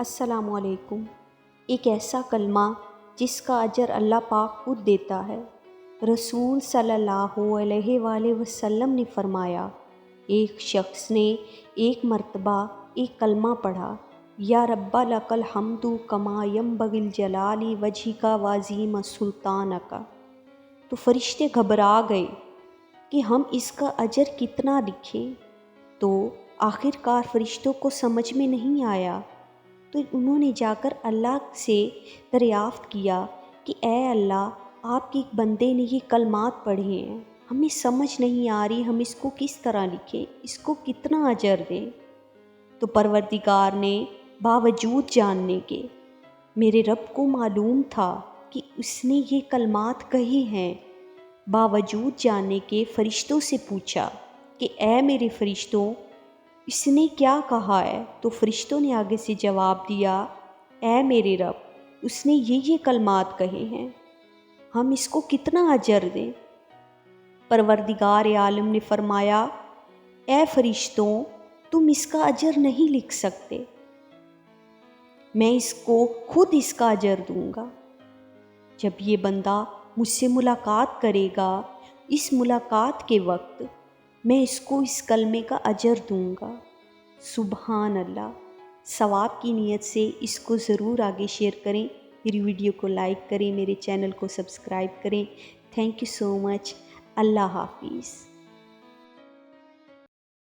السلام علیکم۔ ایک ایسا کلمہ جس کا اجر اللہ پاک خود دیتا ہے۔ رسول صلی اللہ علیہ وآلہ وسلم نے فرمایا، ایک شخص نے ایک مرتبہ ایک کلمہ پڑھا، یا رب لک الحمد کما ینبغی لجلال وجہک وعظیم سلطانک، تو فرشتے گھبرا گئے کہ ہم اس کا اجر کتنا لکھیں۔ تو آخر کار فرشتوں کو سمجھ میں نہیں آیا، تو انہوں نے جا کر اللہ سے دریافت کیا کہ اے اللہ، آپ کے ایک بندے نے یہ کلمات پڑھے ہیں، ہمیں سمجھ نہیں آ رہی، ہم اس کو کس طرح لکھیں، اس کو کتنا اجر دیں۔ تو پروردگار نے باوجود جاننے کے، میرے رب کو معلوم تھا کہ اس نے یہ کلمات کہے ہیں، باوجود جاننے کے فرشتوں سے پوچھا کہ اے میرے فرشتوں، اس نے کیا کہا ہے؟ تو فرشتوں نے آگے سے جواب دیا، اے میرے رب، اس نے یہ کلمات کہے ہیں، ہم اس کو کتنا اجر دیں؟ پروردگار عالم نے فرمایا، اے فرشتوں، تم اس کا اجر نہیں لکھ سکتے، میں اس کو خود اس کا اجر دوں گا۔ جب یہ بندہ مجھ سے ملاقات کرے گا، اس ملاقات کے وقت میں اس کو اس کلمے کا اجر دوں گا۔ سبحان اللہ۔ ثواب کی نیت سے اس کو ضرور آگے شیئر کریں، میری ویڈیو کو لائک کریں، میرے چینل کو سبسکرائب کریں۔ تھینک یو سو مچ۔ اللہ حافظ۔